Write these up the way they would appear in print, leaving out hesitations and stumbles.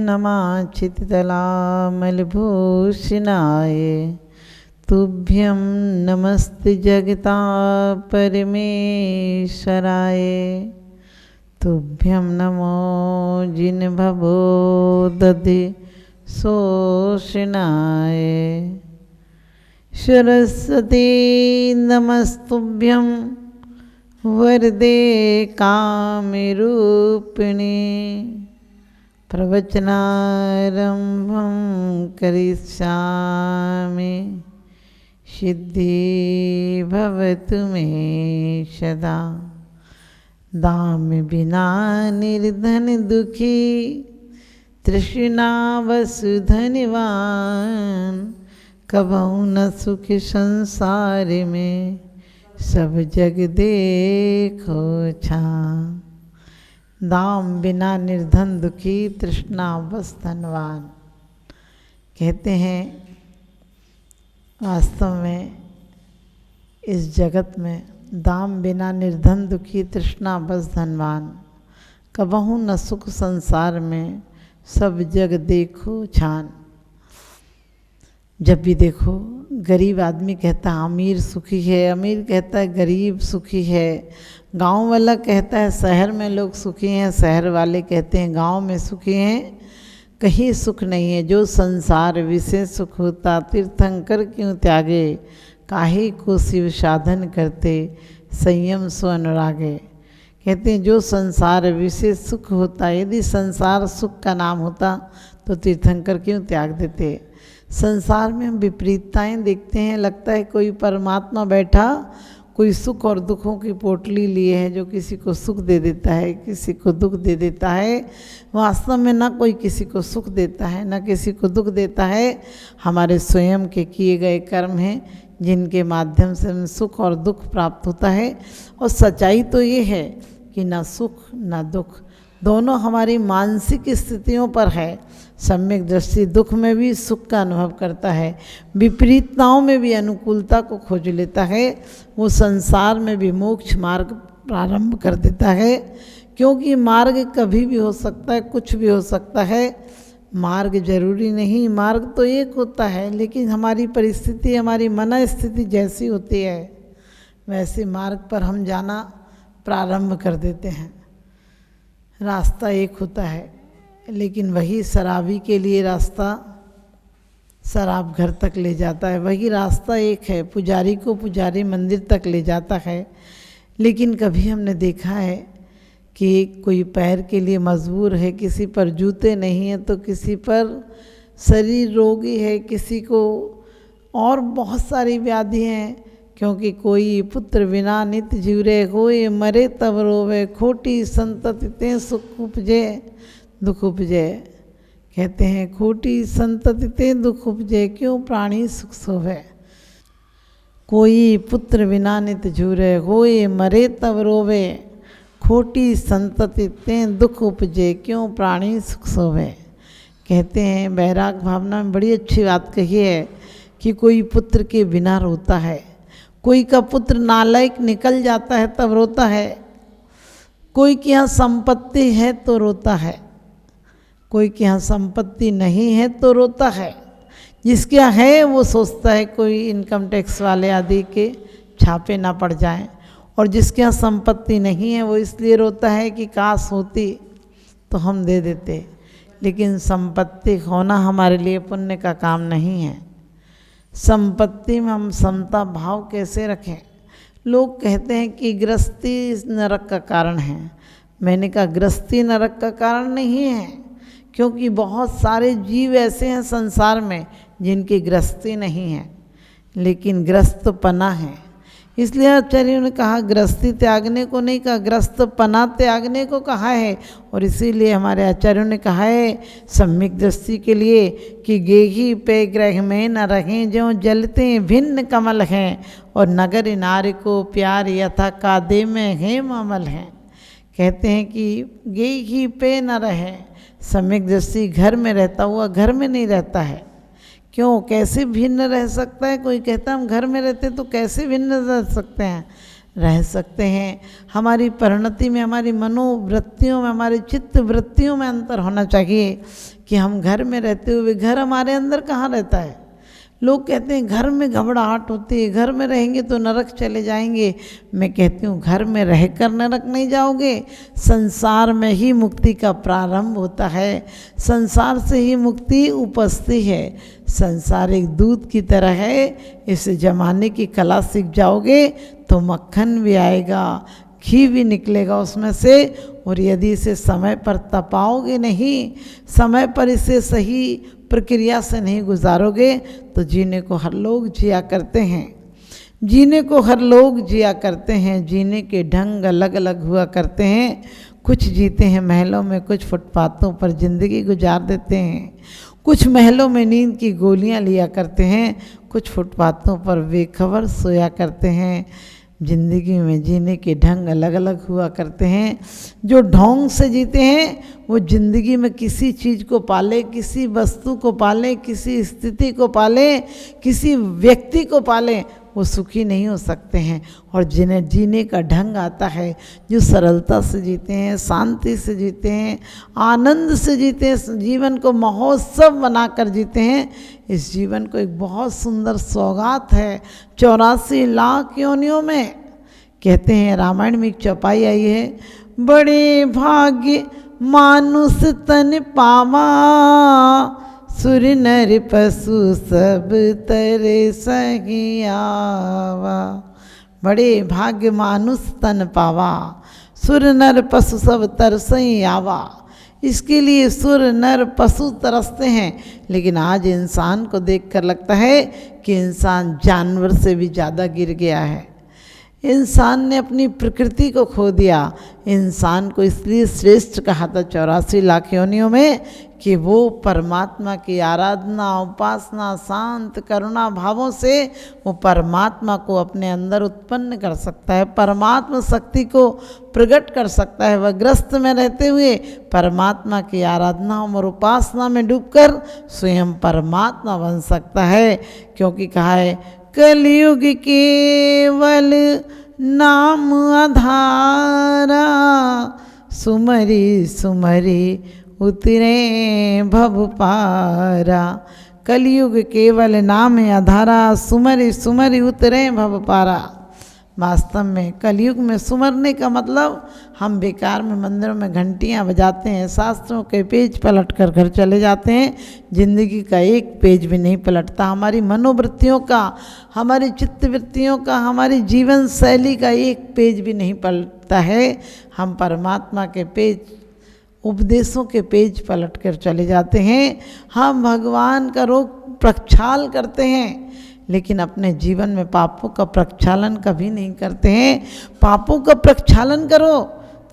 नमाचिततलामलभूषणाय तुभ्यं नमस्ते जगतापरमेश्वराय तुभ्यं नमो जिन्भवो दधि शोषणाय सरस्वती नमस्तुभ्यं वरदे कामरूपिणी प्रवचनारम्भं करिष्यामि सिद्धि भवतु मे सदा दाम बिना निर्धन दुखी तृष्णा वसुधनवान कबहु न सुख संसार में सब जग देखो छान। दाम बिना निर्धन दुखी तृष्णा बस धनवान। कहते हैं वास्तव में इस जगत में दाम बिना निर्धन दुखी तृष्णा बस धनवान कबहु न सुख संसार में सब जग देखो छान। जब भी देखो गरीब आदमी कहता है अमीर सुखी है, अमीर कहता है गरीब सुखी है, गांव वाला कहता है शहर में लोग सुखी हैं, शहर वाले कहते हैं गांव में सुखी हैं। कहीं सुख नहीं है। जो संसार विषय सुख होता तीर्थंकर क्यों त्यागे, काहे को शिव साधन करते संयम सो अनुरागे। कहते हैं जो संसार विषय सुख होता, यदि संसार सुख का नाम होता तो तीर्थंकर क्यों त्याग देते। संसार में हम विपरीतताएं देखते हैं, लगता है कोई परमात्मा बैठा कोई सुख और दुखों की पोटली लिए है जो किसी को सुख दे देता है किसी को दुख दे देता है। वास्तव में ना कोई किसी को सुख देता है ना किसी को दुख देता है। हमारे स्वयं के किए गए कर्म हैं जिनके माध्यम से हमें सुख और दुख प्राप्त होता है। और सच्चाई तो ये है कि ना सुख ना दुख दोनों हमारी मानसिक स्थितियों पर है। सम्यक दृष्टि दुख में भी सुख का अनुभव करता है, विपरीतताओं में भी अनुकूलता को खोज लेता है। वो संसार में भी मोक्ष मार्ग प्रारंभ कर देता है, क्योंकि मार्ग कभी भी हो सकता है, कुछ भी हो सकता है। मार्ग जरूरी नहीं, मार्ग तो एक होता है, लेकिन हमारी परिस्थिति हमारी मन स्थिति जैसी होती है वैसे मार्ग पर हम जाना प्रारंभ कर देते हैं। रास्ता एक होता है, लेकिन वही शराबी के लिए रास्ता शराब घर तक ले जाता है। वही रास्ता एक है, पुजारी को पुजारी मंदिर तक ले जाता है। लेकिन कभी हमने देखा है कि कोई पैर के लिए मजबूर है, किसी पर जूते नहीं हैं तो किसी पर शरीर रोगी है, किसी को और बहुत सारी व्याधि हैं। क्योंकि कोई पुत्र बिना नित जीवरे होए मरे तब रोवे खोटी संतति ते सुख उपजे दुख उपजे। कहते हैं खोटी संतति ते दुख उपजे क्यों प्राणी सुख सोवे। कोई पुत्र बिना नित झूरे होए मरे तब रोवे खोटी संतति ते दुख उपजे क्यों प्राणी सुख सोवे। कहते हैं बैराग भावना में बड़ी अच्छी बात कही है कि कोई पुत्र के बिना रोता है, कोई का पुत्र नालायक निकल जाता है तब रोता है, कोई के यहाँ संपत्ति है तो रोता है, कोई के यहाँ संपत्ति नहीं है तो रोता है। जिसके यहाँ है वो सोचता है कोई इनकम टैक्स वाले आदि के छापे ना पड़ जाएं, और जिसके यहाँ संपत्ति नहीं है वो इसलिए रोता है कि काश होती तो हम दे देते। लेकिन संपत्ति होना हमारे लिए पुण्य का काम नहीं है। संपत्ति में हम समता भाव कैसे रखें। लोग कहते हैं कि गृहस्थी नरक का कारण है। मैंने कहा गृहस्थी नरक का कारण नहीं है, क्योंकि बहुत सारे जीव ऐसे हैं संसार में जिनकी गृहस्थी नहीं है, लेकिन ग्रस्तपना है। इसलिए आचार्यों ने कहा गृहस्थी त्यागने को नहीं कहा, ग्रस्तपना त्यागने को कहा है। और इसीलिए हमारे आचार्यों ने कहा है सम्यक दृष्टि के लिए कि गेही पे ग्रह में न रहें जो जलते भिन्न कमल हैं, और नगर नारी को प्यार यथा कादे में हेम अमल हैं। कहते हैं कि गेही पे न रहे, सम्यक दृष्टि घर में रहता हुआ घर में नहीं रहता है। क्यों, कैसे भिन्न रह सकता है। कोई कहता है हम घर में रहते तो कैसे भिन्न रह सकते हैं। रह सकते हैं। हमारी परिणति में, हमारी मनोवृत्तियों में, हमारी चित्त वृत्तियों में अंतर होना चाहिए कि हम घर में रहते हुए, घर हमारे अंदर कहाँ रहता है। लोग कहते हैं घर में घबराहट होती है, घर में रहेंगे तो नरक चले जाएंगे। मैं कहती हूँ घर में रहकर नरक नहीं जाओगे, संसार में ही मुक्ति का प्रारंभ होता है, संसार से ही मुक्ति उपजती है। संसार एक दूध की तरह है, इसे जमाने की कला सीख जाओगे तो मक्खन भी आएगा, घी भी निकलेगा उसमें से। और यदि इसे समय पर तपाओगे नहीं, समय पर इसे सही प्रक्रिया से नहीं गुजारोगे तो जीने को हर लोग जिया करते हैं, जीने को हर लोग जिया करते हैं। जीने के ढंग अलग अलग हुआ करते हैं। कुछ जीते हैं महलों में, कुछ फुटपाथों पर ज़िंदगी गुजार देते हैं। कुछ महलों में नींद की गोलियां लिया करते हैं, कुछ फुटपाथों पर बेखबर सोया करते हैं। ज़िंदगी में जीने के ढंग अलग अलग हुआ करते हैं। जो ढोंग से जीते हैं वो ज़िंदगी में किसी चीज़ को पाले, किसी वस्तु को पाले, किसी स्थिति को पाले, किसी व्यक्ति को पाले, वो सुखी नहीं हो सकते हैं। और जिन्हें जीने का ढंग आता है, जो सरलता से जीते हैं, शांति से जीते हैं, आनंद से जीते हैं, जीवन को महोत्सव बनाकर जीते हैं, इस जीवन को एक बहुत सुंदर सौगात है। 84 लाख योनियों में कहते हैं, रामायण में एक चौपाई आई है, बड़े भाग्य मानुष तन पावा, सुर नर पशु सब तरे सही आवा। बड़े भाग्य मानुष तन पावा, सुर नर पशु सब तरसई आवा। इसके लिए सुर नर पशु तरसते हैं, लेकिन आज इंसान को देखकर लगता है कि इंसान जानवर से भी ज़्यादा गिर गया है। इंसान ने अपनी प्रकृति को खो दिया। इंसान को इसलिए श्रेष्ठ कहा था 84 लाख योनियों में कि वो परमात्मा की आराधना, उपासना, शांत करुणा भावों से वो परमात्मा को अपने अंदर उत्पन्न कर सकता है, परमात्मा शक्ति को प्रकट कर सकता है। वह ग्रस्त में रहते हुए परमात्मा की आराधना और उपासना में डूबकर स्वयं परमात्मा बन सकता है। क्योंकि कहा है, कलयुग केवल नाम आधारा, सुमरी सुमरी उतरे भव पारा। कलयुग केवल नाम आधारा, सुमरी सुमरी उतरे भव पारा। वास्तव में कलयुग में सुमरने का मतलब हम बेकार में मंदिरों में घंटियां बजाते हैं, शास्त्रों के पेज पलट कर घर चले जाते हैं, जिंदगी का एक पेज भी नहीं पलटता। हमारी मनोवृत्तियों का, हमारी चित्तवृत्तियों का, हमारी जीवन शैली का एक पेज भी नहीं पलटता है। हम परमात्मा के पेज, उपदेशों के पेज पलट कर चले जाते हैं। हम भगवान का रोग प्रक्षाल करते हैं, लेकिन अपने जीवन में पापों का प्रक्षालन कभी नहीं करते हैं। पापों का प्रक्षालन करो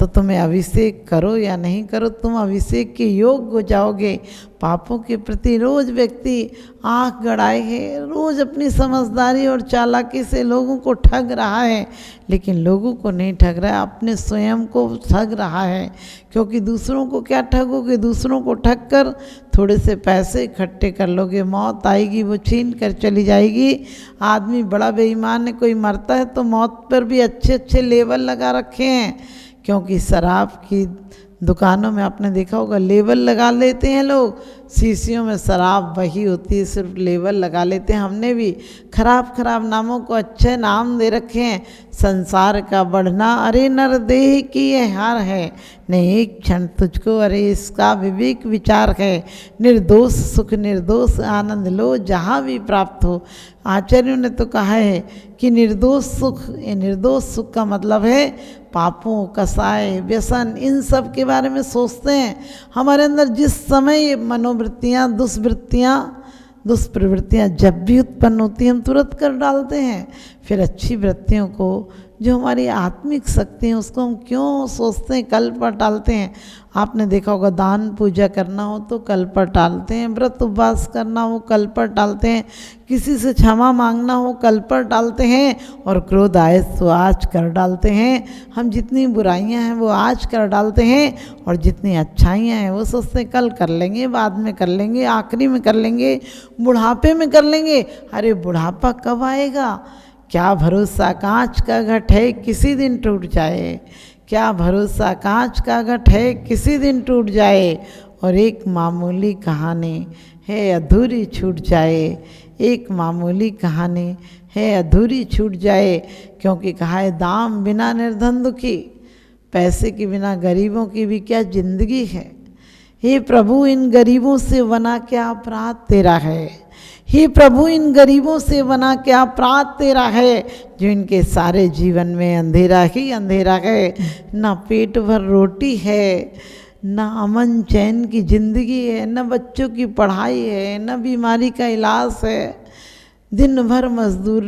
तो तुम्हें अभिषेक करो या नहीं करो, तुम अभिषेक के योग्य हो जाओगे। पापों के प्रति रोज व्यक्ति आंख गड़ाए है, रोज अपनी समझदारी और चालाकी से लोगों को ठग रहा है, लेकिन लोगों को नहीं ठग रहा है, अपने स्वयं को ठग रहा है। क्योंकि दूसरों को क्या ठगोगे, दूसरों को ठग कर थोड़े से पैसे इकट्ठे कर लोगे, मौत आएगी वो छीन कर चली जाएगी। आदमी बड़ा बेईमान है, कोई मरता है तो मौत पर भी अच्छे अच्छे लेबल लगा रखे हैं। क्योंकि शराब की दुकानों में आपने देखा होगा लेबल लगा लेते हैं लोग, शीशियों में शराब वही होती है, सिर्फ लेबल लगा लेते हैं। हमने भी खराब खराब नामों को अच्छे नाम दे रखे हैं। संसार का बढ़ना, अरे नरदेह की ये हार है, नहीं एक क्षण तुझको, अरे इसका विवेक विचार है। निर्दोष सुख निर्दोष आनंद लो, जहाँ भी प्राप्त हो। आचार्यों ने तो कहा है कि निर्दोष सुख, ये निर्दोष सुख का मतलब है पापों, कसाय, व्यसन, इन सब के बारे में सोचते हैं। हमारे अंदर जिस समय ये मनोवृत्तियाँ, दुष्प्रवृत्तियाँ जब भी उत्पन्न होती हैं, हम तुरंत कर डालते हैं। फिर अच्छी वृत्तियों को, जो हमारी आत्मिक शक्ति है, उसको हम क्यों सोचते हैं, कल पर टालते हैं। आपने देखा होगा दान पूजा करना हो तो कल पर टालते हैं, व्रत उपवास करना हो कल पर टालते हैं, किसी से क्षमा मांगना हो कल पर टालते हैं, और क्रोध आए तो आज कर डालते हैं। हम जितनी बुराइयां हैं वो आज कर डालते हैं, और जितनी अच्छाइयां हैं वो सोचते हैं कल कर लेंगे, बाद में कर लेंगे, आखिरी में कर लेंगे, बुढ़ापे में कर लेंगे। अरे बुढ़ापा कब आएगा? क्या भरोसा कांच का घट है किसी दिन टूट जाए, क्या भरोसा कांच का घट है किसी दिन टूट जाए, और एक मामूली कहानी है अधूरी छूट जाए, एक मामूली कहानी है अधूरी छूट जाए। क्योंकि कहा है दाम बिना निर्धन दुखी, पैसे के बिना गरीबों की भी क्या जिंदगी है। हे प्रभु इन गरीबों से बना क्या अपराध तेरा है, हे प्रभु इन गरीबों से बना क्या अपराध तेरा है, जो इनके सारे जीवन में अंधेरा ही अंधेरा है। ना पेट भर रोटी है, ना अमन चैन की ज़िंदगी है, न बच्चों की पढ़ाई है, न बीमारी का इलाज है। दिन भर मजदूर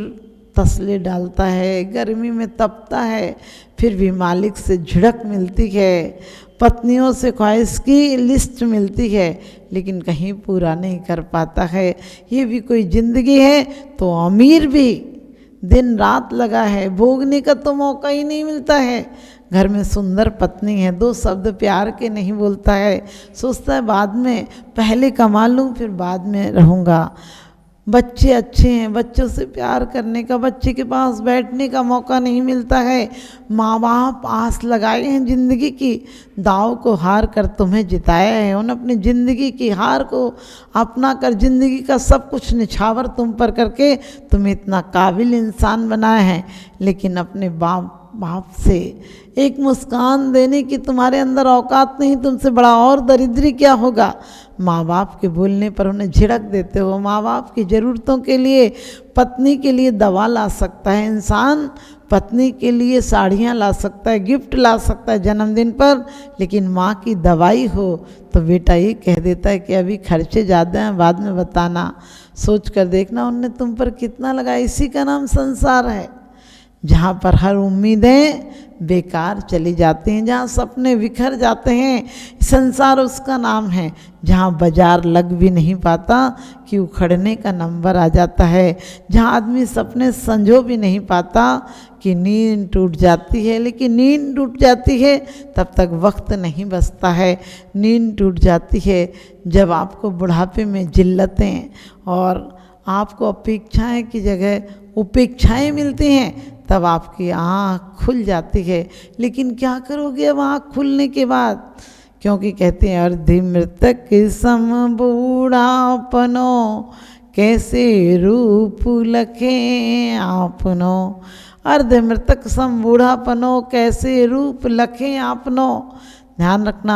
तसले डालता है, गर्मी में तपता है, फिर भी मालिक से झिड़क मिलती है, पत्नियों से ख्वाहिश की लिस्ट मिलती है, लेकिन कहीं पूरा नहीं कर पाता है। ये भी कोई ज़िंदगी है? तो अमीर भी दिन रात लगा है, भोगने का तो मौका ही नहीं मिलता है। घर में सुंदर पत्नी है, दो शब्द प्यार के नहीं बोलता है, सोचता है बाद में, पहले कमा लूँ फिर बाद में रहूँगा। बच्चे अच्छे हैं, बच्चों से प्यार करने का, बच्चे के पास बैठने का मौका नहीं मिलता है। माँ बाप आस लगाए हैं ज़िंदगी की, दाव को हार कर तुम्हें जिताया है, उन अपनी ज़िंदगी की हार को अपना कर ज़िंदगी का सब कुछ निछावर तुम पर करके तुम्हें इतना काबिल इंसान बनाया है। लेकिन अपने बाप से एक मुस्कान देने की तुम्हारे अंदर औकात नहीं, तुमसे बड़ा और दरिद्री क्या होगा। माँ बाप के बोलने पर उन्हें झिड़क देते हो। माँ बाप की ज़रूरतों के लिए, पत्नी के लिए दवा ला सकता है इंसान, पत्नी के लिए साड़ियाँ ला सकता है, गिफ्ट ला सकता है जन्मदिन पर, लेकिन माँ की दवाई हो तो बेटा ये कह देता है कि अभी खर्चे ज़्यादा हैं, बाद में बताना। सोच कर देखना उनने तुम पर कितना लगाया। इसी का नाम संसार है, जहाँ पर हर उम्मीदें बेकार चली जाती हैं, जहाँ सपने बिखर जाते हैं, संसार उसका नाम है। जहाँ बाजार लग भी नहीं पाता कि उखड़ने का नंबर आ जाता है, जहाँ आदमी सपने संजो भी नहीं पाता कि नींद टूट जाती है। लेकिन नींद टूट जाती है तब तक वक्त नहीं बचता है, नींद टूट जाती है जब आपको बुढ़ापे में जिल्लतें और आपको अपेक्षाएं की जगह उपेक्षाएं मिलती हैं, तब आपकी आँख खुल जाती है। लेकिन क्या करोगे अब आँख खुलने के बाद? क्योंकि कहते हैं अर्धि मृतक सम बूढ़ापनो, कैसे रूप लखे आपनो। अर्ध मृतक सम बूढ़ापनो, कैसे रूप लखे आपनो। ध्यान रखना,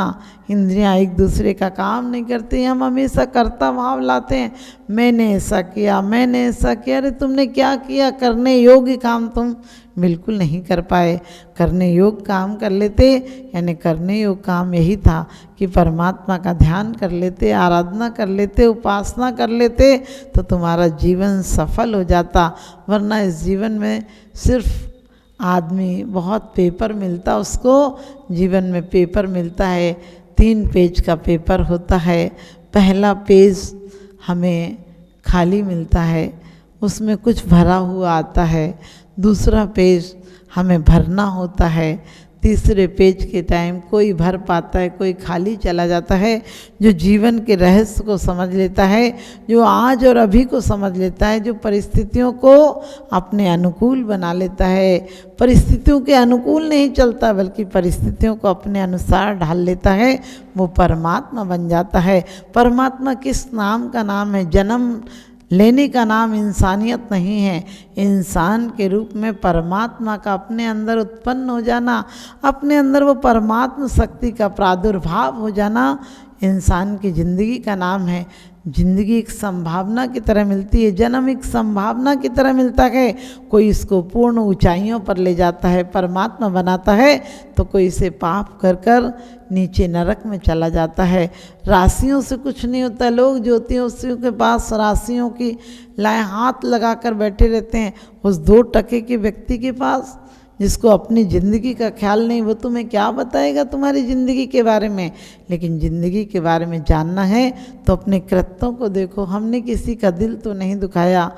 इंद्रियां एक दूसरे का काम नहीं करती। हम हमेशा कर्ता भाव लाते हैं, मैंने ऐसा किया, मैंने ऐसा किया। अरे तुमने क्या किया? करने योग्य काम तुम बिल्कुल नहीं कर पाए। करने योग्य काम कर लेते, यानी करने योग्य काम यही था कि परमात्मा का ध्यान कर लेते, आराधना कर लेते, उपासना कर लेते, तो तुम्हारा जीवन सफल हो जाता। वरना इस जीवन में सिर्फ आदमी बहुत पेपर मिलता, उसको जीवन में पेपर मिलता है, 3 पेज का पेपर होता है। पहला पेज हमें खाली मिलता है, उसमें कुछ भरा हुआ आता है। दूसरा पेज हमें भरना होता है। तीसरे पेज के टाइम कोई भर पाता है, कोई खाली चला जाता है। जो जीवन के रहस्य को समझ लेता है, जो आज और अभी को समझ लेता है, जो परिस्थितियों को अपने अनुकूल बना लेता है, परिस्थितियों के अनुकूल नहीं चलता बल्कि परिस्थितियों को अपने अनुसार ढाल लेता है, वो परमात्मा बन जाता है। परमात्मा किस नाम का नाम है? जन्म लेने का नाम इंसानियत नहीं है। इंसान के रूप में परमात्मा का अपने अंदर उत्पन्न हो जाना, अपने अंदर वो परमात्मा शक्ति का प्रादुर्भाव हो जाना इंसान की ज़िंदगी का नाम है। ज़िंदगी एक संभावना की तरह मिलती है, जन्म एक संभावना की तरह मिलता है। कोई इसको पूर्ण ऊंचाइयों पर ले जाता है, परमात्मा बनाता है, तो कोई इसे पाप कर कर नीचे नरक में चला जाता है। राशियों से कुछ नहीं होता। लोग ज्योतिषियों के पास राशियों की लाए हाथ लगा कर बैठे रहते हैं। उस 2 टके के व्यक्ति के पास, जिसको अपनी ज़िंदगी का ख्याल नहीं, वो तुम्हें क्या बताएगा तुम्हारी ज़िंदगी के बारे में। लेकिन ज़िंदगी के बारे में जानना है तो अपने कृत्यों को देखो। हमने किसी का दिल तो नहीं दुखाया,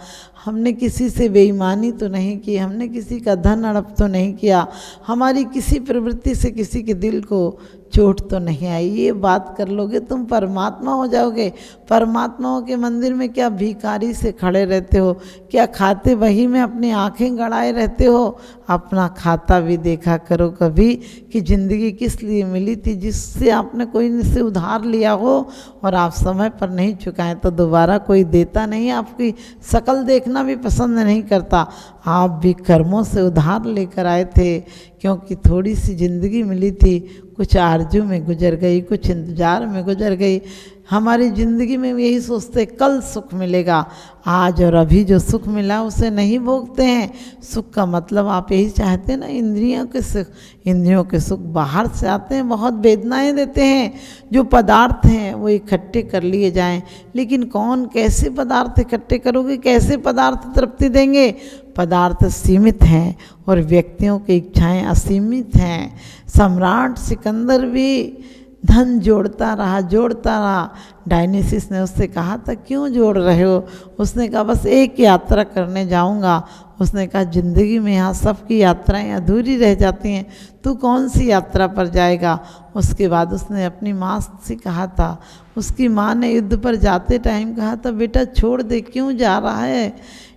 हमने किसी से बेईमानी तो नहीं की, हमने किसी का धन हड़प तो नहीं किया, हमारी किसी प्रवृत्ति से किसी के दिल को चोट तो नहीं आई। ये बात कर लोगे तुम परमात्मा हो जाओगे। परमात्माओं के मंदिर में क्या भिखारी से खड़े रहते हो? क्या खाते वही में अपनी आंखें गड़ाए रहते हो? अपना खाता भी देखा करो कभी कि ज़िंदगी किस लिए मिली थी, जिससे आपने कोई से उधार लिया हो और आप समय पर नहीं चुकाएं तो दोबारा कोई देता नहीं, आपकी शक्ल देखना भी पसंद नहीं करता। आप भी कर्मों से उधार लेकर आए थे, क्योंकि थोड़ी सी ज़िंदगी मिली थी, कुछ आरजू में गुजर गई, कुछ इंतज़ार में गुजर गई। हमारी ज़िंदगी में यही सोचते कल सुख मिलेगा, आज और अभी जो सुख मिला उसे नहीं भोगते हैं। सुख का मतलब आप यही चाहते हैं ना, इंद्रियों के सुख। इंद्रियों के सुख बाहर से आते हैं, बहुत वेदनाएं देते हैं। जो पदार्थ हैं वो इकट्ठे कर लिए जाएं, लेकिन कौन कैसे पदार्थ इकट्ठे करोगे, कैसे पदार्थ तृप्ति देंगे? पदार्थ सीमित हैं और व्यक्तियों की इच्छाएं असीमित हैं। सम्राट सिकंदर भी धन जोड़ता रहा। डायनेसिस ने उससे कहा था क्यों जोड़ रहे हो? उसने कहा बस एक यात्रा करने जाऊंगा। उसने कहा ज़िंदगी में यहाँ सबकी यात्राएं अधूरी रह जाती हैं, तू कौन सी यात्रा पर जाएगा? उसके बाद उसने अपनी माँ से कहा था, उसकी माँ ने युद्ध पर जाते टाइम कहा था बेटा छोड़ दे, क्यों जा रहा है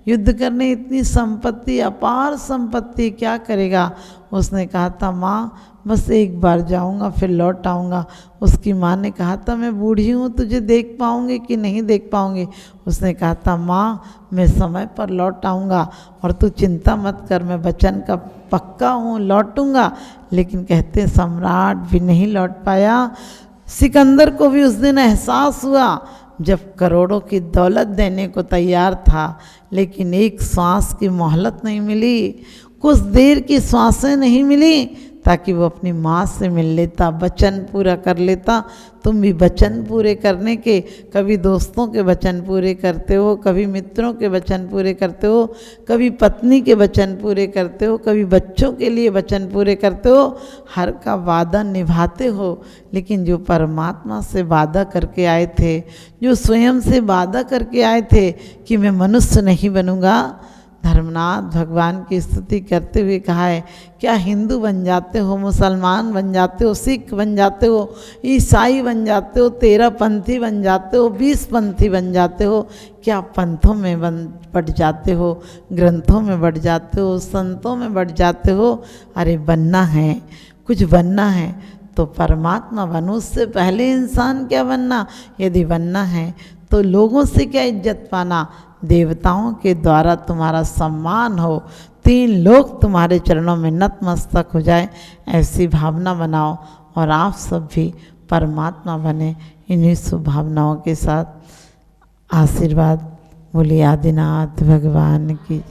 युद्ध करने? इतनी संपत्ति, अपार संपत्ति, क्या करेगा? उसने कहा था माँ बस एक बार जाऊंगा फिर लौट आऊँगा। उसकी माँ ने कहा था मैं बूढ़ी हूँ, तुझे देख पाऊँगी कि नहीं देख पाऊँगी? उसने कहा था माँ मैं समय पर लौट आऊँगा और तू चिंता मत कर, मैं वचन का पक्का हूँ, लौटूंगा। लेकिन कहते सम्राट भी नहीं लौट पाया। सिकंदर को भी उस दिन एहसास हुआ जब करोड़ों की दौलत देने को तैयार था, लेकिन एक सांस की मोहलत नहीं मिली, कुछ देर की सांसें नहीं मिली ताकि वो अपनी माँ से मिल लेता, वचन पूरा कर लेता। तुम भी वचन पूरे करने के, कभी दोस्तों के वचन पूरे करते हो, कभी मित्रों के वचन पूरे करते हो, कभी पत्नी के वचन पूरे करते हो, कभी बच्चों के लिए वचन पूरे करते हो, हर का वादा निभाते हो। लेकिन जो परमात्मा से वादा करके आए थे, जो स्वयं से वादा करके आए थे कि मैं मनुष्य नहीं बनूंगा, धर्मनाथ भगवान की स्तुति करते हुए कहा है क्या हिंदू बन जाते हो, मुसलमान बन जाते हो, सिख बन जाते हो, ईसाई बन जाते हो, 13 पंथी बन जाते हो, 20 पंथी बन जाते हो, क्या पंथों में बढ़ जाते हो, ग्रंथों में बढ़ जाते हो, संतों में बढ़ जाते हो? अरे बनना है, कुछ बनना है तो परमात्मा बनो, उससे पहले इंसान क्या बनना? यदि बनना है तो लोगों से क्या इज्जत पाना? देवताओं के द्वारा तुम्हारा सम्मान हो, 3 लोग तुम्हारे चरणों में नतमस्तक हो जाए, ऐसी भावना बनाओ और आप सब भी परमात्मा बने। इन्हीं शुभ भावनाओं के साथ आशीर्वाद। बोलिए आदिनाथ भगवान की।